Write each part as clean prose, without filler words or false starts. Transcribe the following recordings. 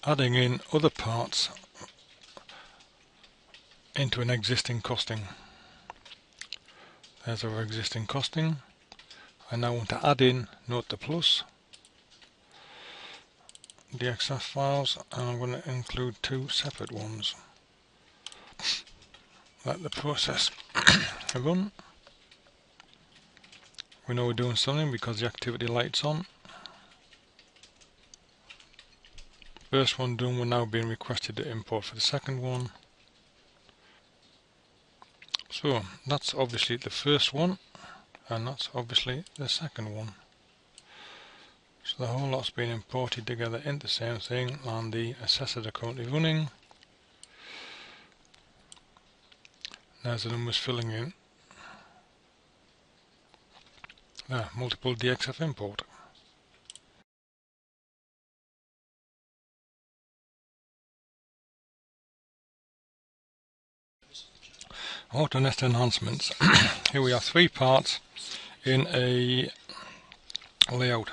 adding in other parts into an existing costing. There's our existing costing. I now want to add in, note the plus, the XF files, and I'm going to include two separate ones. Let the process run. We know we're doing something because the activity light's on. First one done, we're now being requested to import for the second one. So that's obviously the first one, and that's obviously the second one. So the whole lot's been imported together into the same thing, and the assessors are currently running. There's the numbers filling in. There, multiple DXF import. Auto nest enhancements. Here we have 3 parts in a layout.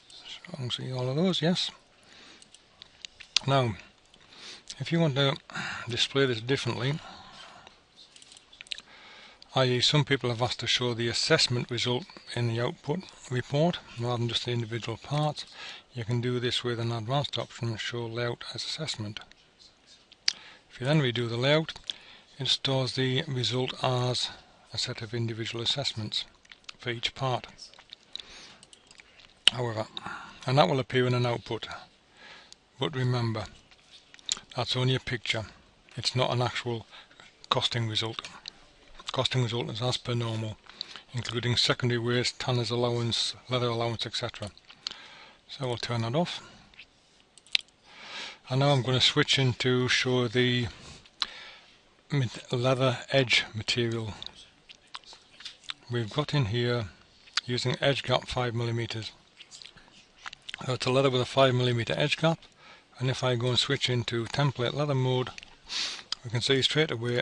So I can see all of those, yes. Now, if you want to display this differently, i.e. some people have asked to show the assessment result in the output report rather than just the individual parts, you can do this with an advanced option, show layout as assessment. If you then redo the layout, it stores the result as a set of individual assessments for each part. However, and that will appear in an output, but remember, that's only a picture, it's not an actual costing result. Costing result is as per normal, including secondary waste, tanner's allowance, leather allowance, etc. So we'll turn that off. And now I'm going to switch in to show the leather edge material. We've got in here using edge gap 5mm. So it's a leather with a 5mm edge gap, and if I go and switch into template leather mode, we can see straight away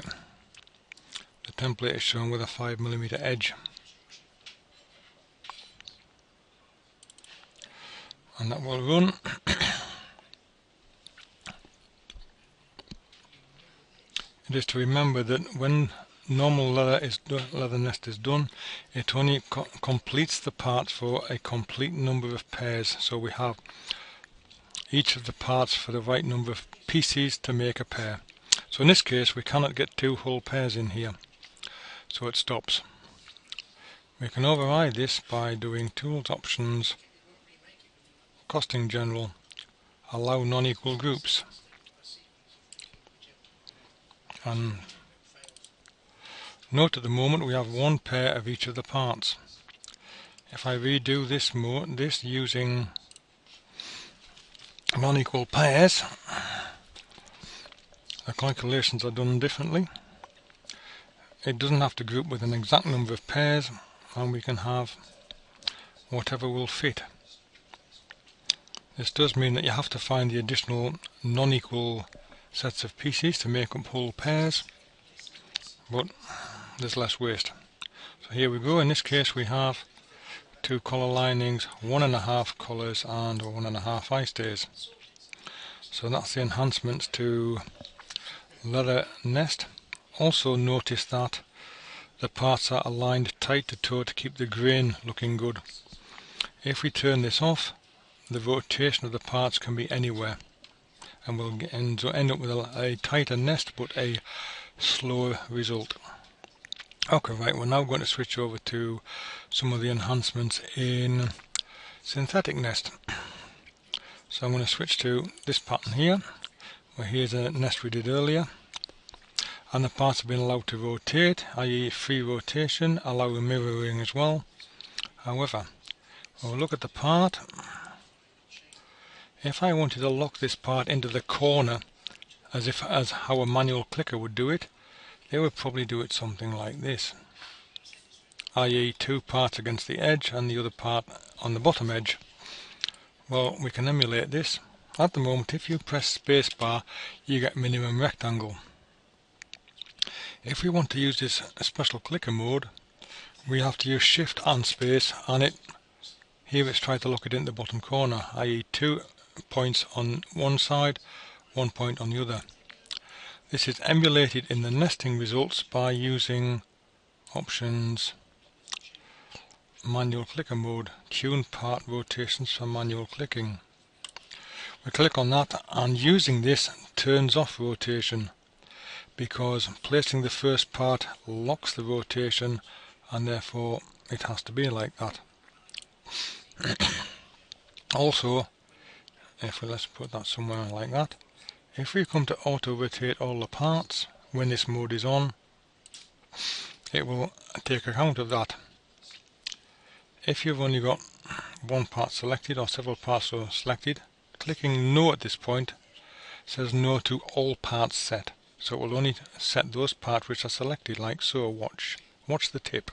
the template is shown with a 5mm edge, and that will run. It is to remember that when normal leather nest is done, it only completes the parts for a complete number of pairs, so we have each of the parts for the right number of pieces to make a pair. So in this case we cannot get 2 whole pairs in here, so it stops. We can override this by doing Tools, Options, Costing General, Allow Non-Equal Groups, and note at the moment we have 1 pair of each of the parts. If I redo this using non-equal pairs, the calculations are done differently. It doesn't have to group with an exact number of pairs, and we can have whatever will fit. This does mean that you have to find the additional non-equal sets of pieces to make up whole pairs, but there's less waste. So here we go. In this case we have 2 collar linings, 1.5 collars and 1.5 eye stays. So that's the enhancements to leather nest. Also notice that the parts are aligned tight to toe to keep the grain looking good. If we turn this off, the rotation of the parts can be anywhere, and we'll end up with a tighter nest but a slower result. Okay, right, we're now going to switch over to some of the enhancements in synthetic nest. So I'm going to switch to this pattern here, where here's a nest we did earlier, and the parts have been allowed to rotate, i.e. free rotation, allowing mirroring as well. However, we'll look at the part. If I wanted to lock this part into the corner as how a manual clicker would do it, they would probably do it something like this, i.e. 2 parts against the edge and the other part on the bottom edge. Well, we can emulate this. At the moment, if you press spacebar, you get minimum rectangle. If we want to use this special clicker mode, we have to use Shift and space, and here it's trying to lock it in the bottom corner, i.e. 2 points on one side, 1 point on the other. This is emulated in the nesting results by using options, manual clicker mode, tune part rotations for manual clicking. We click on that, and using this turns off rotation, because placing the first part locks the rotation, and therefore it has to be like that. Also, let's put that somewhere like that, if we come to auto rotate all the parts when this mode is on, it will take account of that. If you've only got one part selected or several parts are selected, clicking no at this point says no to all parts set, so it will only set those parts which are selected, like so. Watch the tip.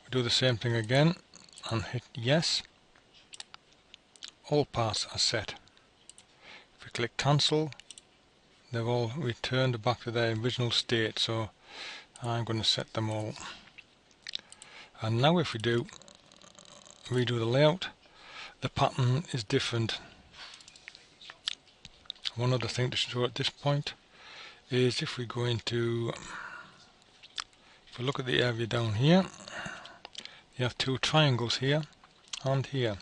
We do the same thing again and hit yes. All parts are set. If we click cancel, they've all returned back to their original state, so I'm going to set them all. And now if we redo the layout, the pattern is different. One other thing to show at this point is if we go into, if we look at the area down here, you have two triangles here and here.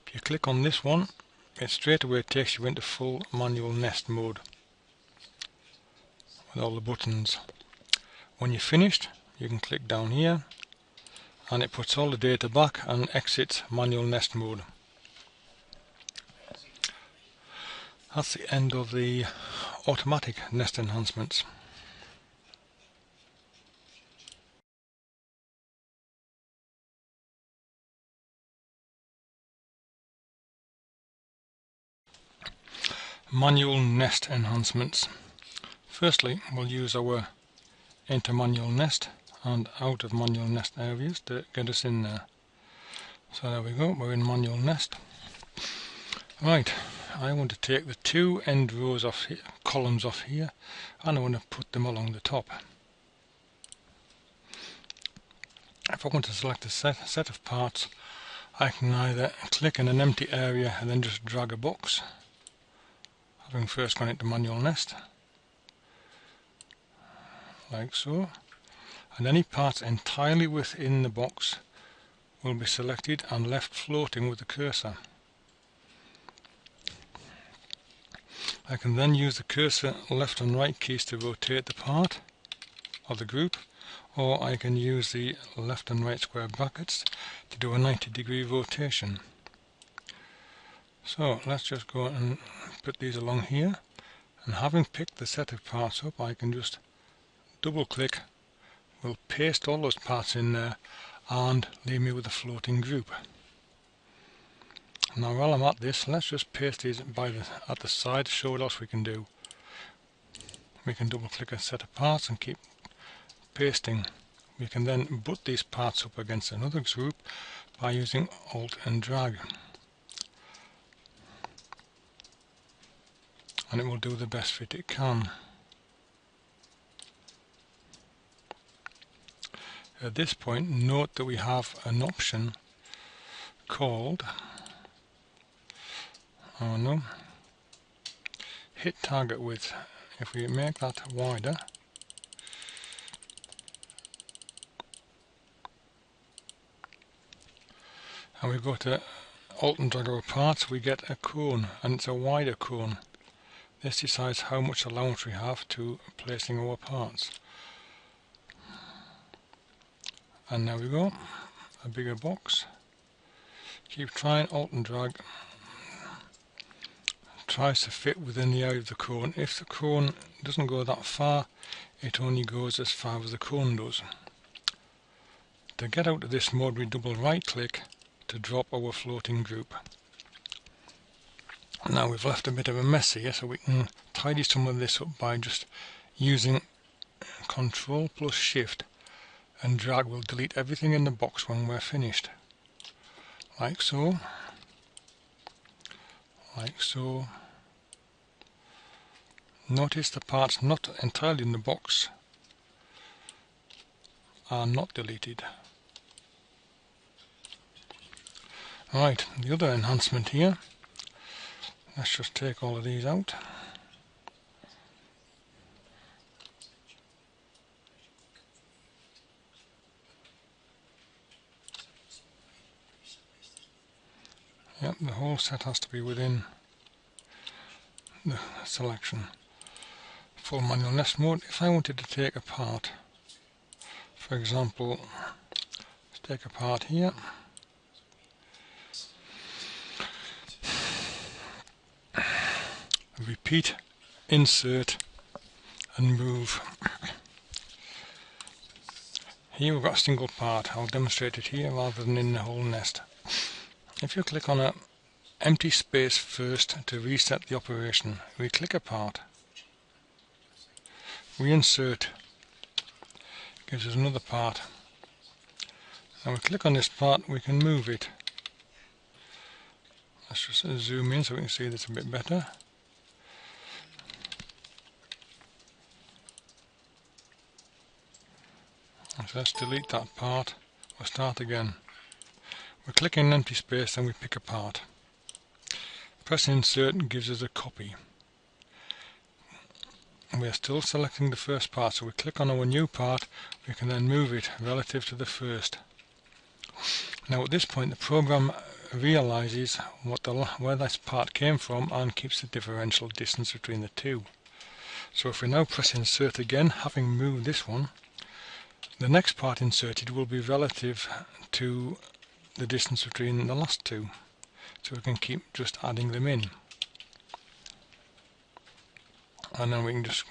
If you click on this one, it straight away takes you into full manual nest mode with all the buttons. When you're finished, you can click down here and it puts all the data back and exits manual nest mode. That's the end of the automatic nest enhancements. Manual nest enhancements. Firstly, we'll use our enter manual nest and out of manual nest areas to get us in there. So there we go, we're in manual nest. Right, I want to take the two end rows off here, columns off here, and I want to put them along the top. If I want to select a set of parts, I can either click in an empty area and then just drag a box, having first gone into manual nest, like so, and any parts entirely within the box will be selected and left floating with the cursor. I can then use the cursor left and right keys to rotate the part of the group, or I can use the left and right square brackets to do a 90-degree rotation. So let's just go and put these along here, and having picked the set of parts up, I can just double click, will paste all those parts in there and leave me with a floating group. Now while I'm at this, let's just paste these at the side to show what else we can do. We can double click a set of parts and keep pasting. We can then butt these parts up against another group by using Alt and drag, and it will do the best fit it can. At this point, note that we have an option called hit target width. If we make that wider, and we go to Alt and drag our parts, we get a cone, and it's a wider cone. This decides how much allowance we have to placing our parts. And there we go, a bigger box. Keep trying, Alt and drag. Tries to fit within the area of the cone. If the cone doesn't go that far, it only goes as far as the cone does. To get out of this mode, we double right click to drop our floating group. Now we've left a bit of a mess here, so we can tidy some of this up by just using Ctrl plus Shift, and drag will delete everything in the box when we're finished. Like so. Like so. Notice the parts not entirely in the box are not deleted. Right, the other enhancement here, let's just take all of these out. Yep, the whole set has to be within the selection. Full manual nest mode. If I wanted to take apart, for example, let's take apart here. Repeat, insert and move. Here we've got a single part. I'll demonstrate it here rather than in the whole nest. If you click on an empty space first to reset the operation, we click apart, we insert, gives us another part, and we click on this part, we can move it. Let's just zoom in so we can see this a bit better. So let's delete that part, we'll start again. We click in an empty space and we pick a part. Press insert gives us a copy. We are still selecting the first part, so we click on our new part, we can then move it relative to the first. Now at this point the program realizes where this part came from and keeps the differential distance between the two. So if we now press insert again, having moved this one, the next part inserted will be relative to the distance between the last two, so we can keep just adding them in. And then we can just,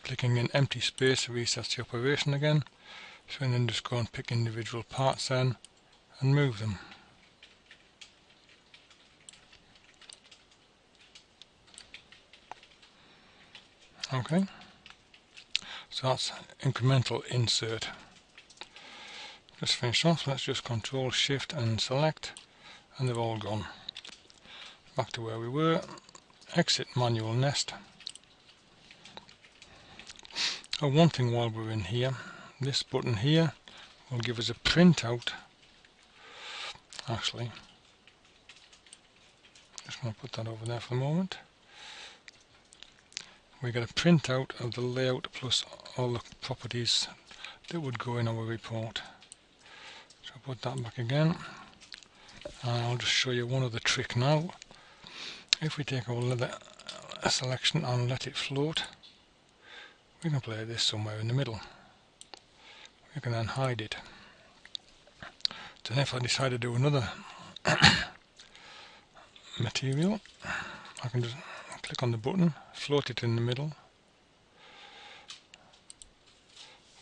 clicking in empty space resets the operation again, so we can then just go and pick individual parts then and move them. Okay, so that's incremental insert. Just finish off, let's just Control Shift and select, and they've all gone. Back to where we were, exit manual nest. Oh, one thing while we're in here, this button here will give us a printout. Actually, just going to put that over there for the moment. We get a printout of the layout plus all the properties that would go in our report. So I'll put that back again, and I'll just show you one other trick now. If we take our leather selection and let it float, we can play this somewhere in the middle. We can then hide it. Then if I decide to do another material, I can just click on the button, float it in the middle,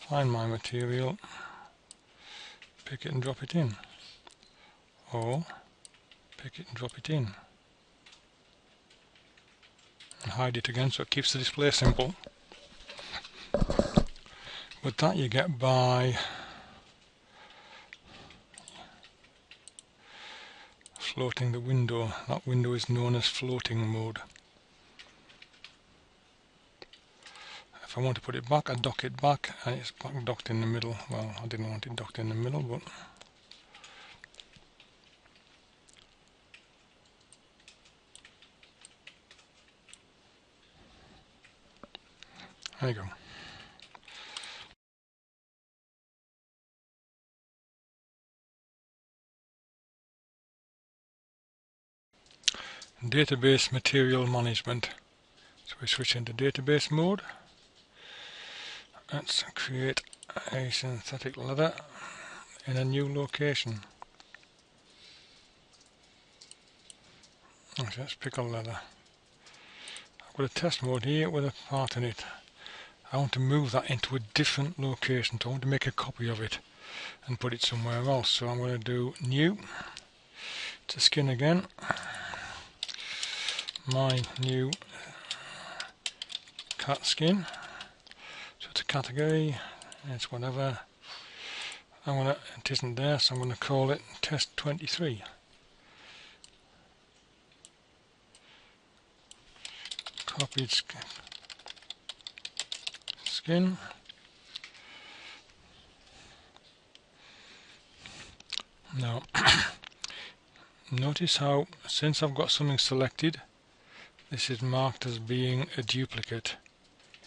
find my material, pick it and drop it in, or pick it and drop it in, and hide it again so it keeps the display simple. With that you get by floating the window. That window is known as floating mode. If I want to put it back, I dock it back and it's back docked in the middle. Well, I didn't want it docked in the middle, but there you go. Database material management. So we switch into database mode. Let's create a synthetic leather in a new location. Okay, let's pick a leather. I've got a test mode here with a part in it. I want to move that into a different location, so I want to make a copy of it and put it somewhere else. So I'm going to do new, to skin again, my new cat skin. So it's a category, it's whatever. It isn't there, so I'm going to call it test 23. Copied skin. Now Notice how, since I've got something selected, this is marked as being a duplicate.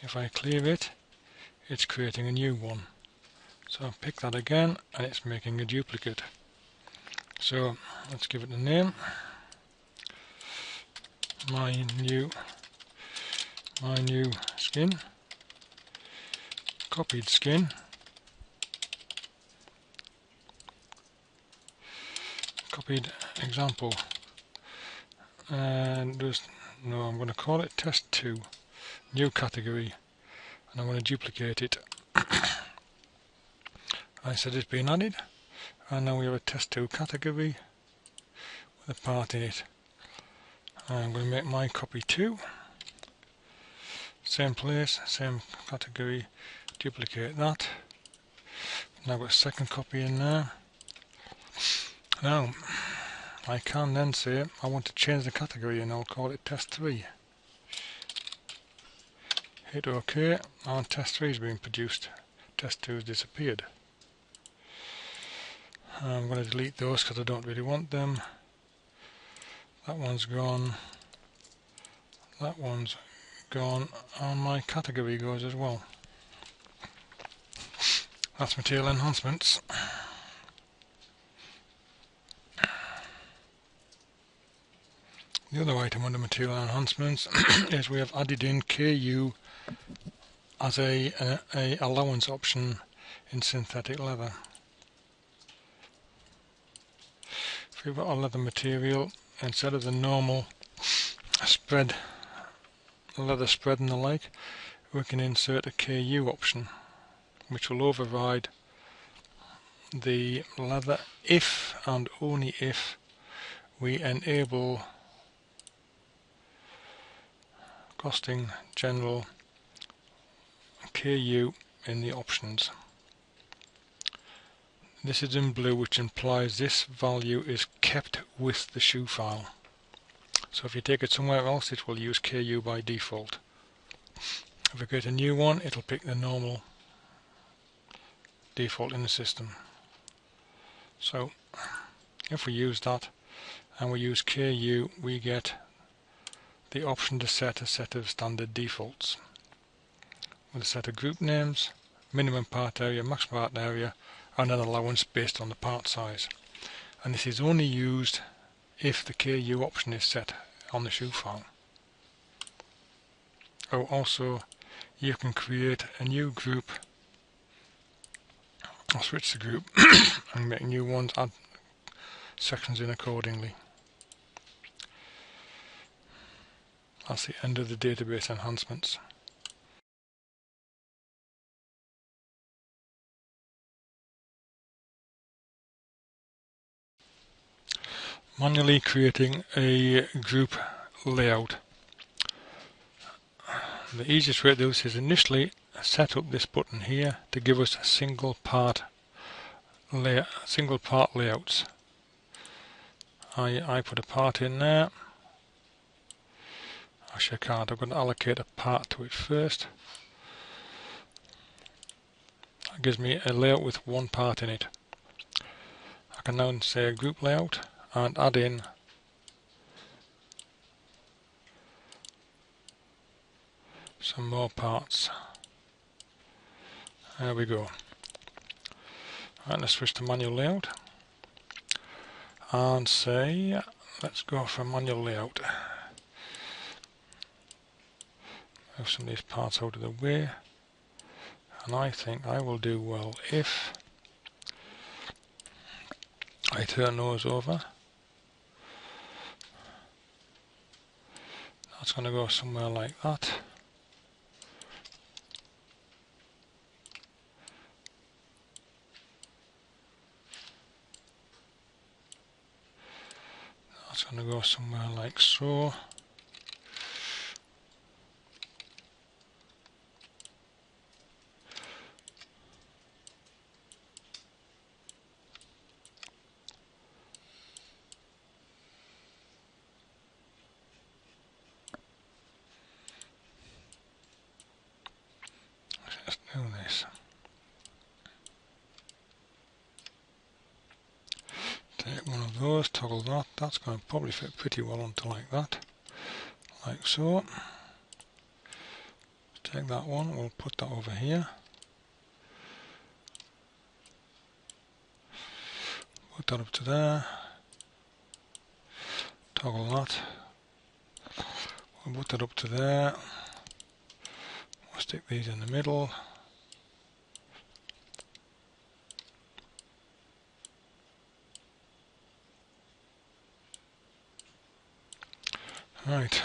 If I clear it, it's creating a new one. So I'll pick that again and it's making a duplicate. So let's give it a name. My new skin, copied skin, copied example, and no, I'm going to call it test 2, new category, and I'm going to duplicate it. I said it's been added, and now we have a test 2 category with a part in it. I'm going to make my copy 2, same place, same category, duplicate that. Now I've got a second copy in there. Now I can then say I want to change the category and I'll call it test 3. Hit OK, and test 3 is being produced. Test 2 has disappeared. I'm going to delete those because I don't really want them. That one's gone. That one's gone, and my category goes as well. That's material enhancements. The other item under material enhancements is we have added in KU as a allowance option in synthetic leather. If you've got a leather material, instead of the normal spread, leather spread and the like, we can insert a KU option which will override the leather if and only if we enable costing general KU in the options. This is in blue, which implies this value is kept with the shoe file. So if you take it somewhere else, it will use KU by default. If we create a new one, it'll pick the normal default in the system. So if we use that and we use KU, we get the option to set a set of standard defaults with a set of group names, minimum part area, max part area, and an allowance based on the part size. And this is only used if the KU option is set on the shoe file. Oh, also you can create a new group or switch the group and make new ones, add sections in accordingly. That's the end of the database enhancements. Manually creating a group layout. The easiest way to do this is initially set up this button here to give us single part layouts. I put a part in there. Actually I can't, I'm going to allocate a part to it first. That gives me a layout with one part in it. I can now say a group layout and add in some more parts. There we go. Right, let's switch to manual layout and say let's go for manual layout. Move some of these parts out of the way, and I think I will do well if I turn those over. That's going to go somewhere like that. That's going to go somewhere like so. Let's do this. Take one of those, toggle that. That's going to probably fit pretty well onto like that, like so. Take that one, we'll put that over here. Put that up to there. Toggle that. We'll put that up to there. We'll stick these in the middle. Right.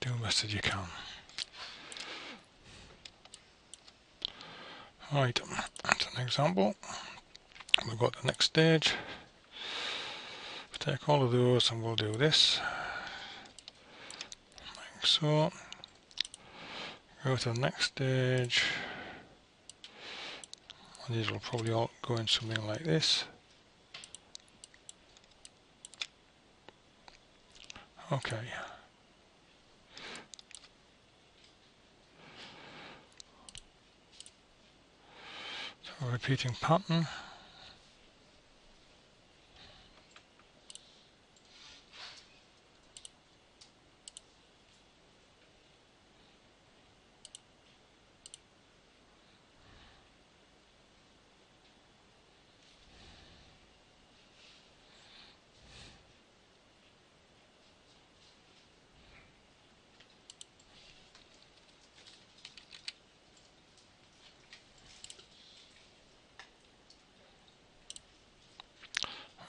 Do the best as you can. Right, that's an example. We've got the next stage. We'll take all of those and we'll do this. Like so. Go to the next stage. And these will probably all go in something like this. Okay. So repeating pattern.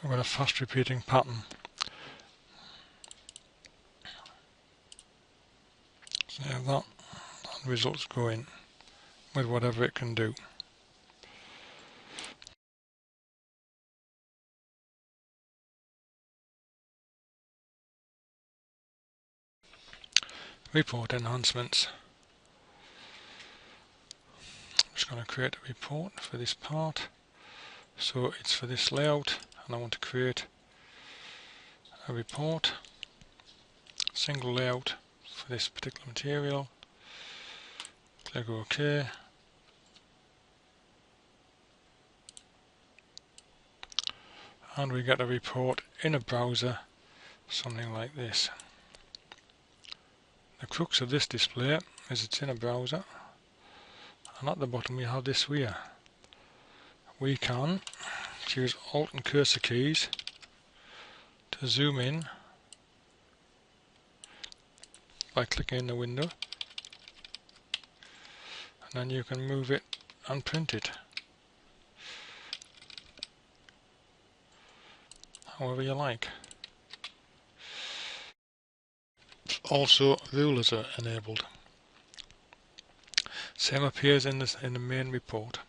We've got a fast repeating pattern. So that and results go in with whatever it can do. Report enhancements. I'm just going to create a report for this part. So it's for this layout and I want to create a report, single layout for this particular material. Click OK. And we get a report in a browser, something like this. The crux of this display is it's in a browser, and at the bottom we have this here. We can choose Alt and cursor keys to zoom in by clicking in the window, and then you can move it and print it however you like. Also, rulers are enabled. Same appears in the main report.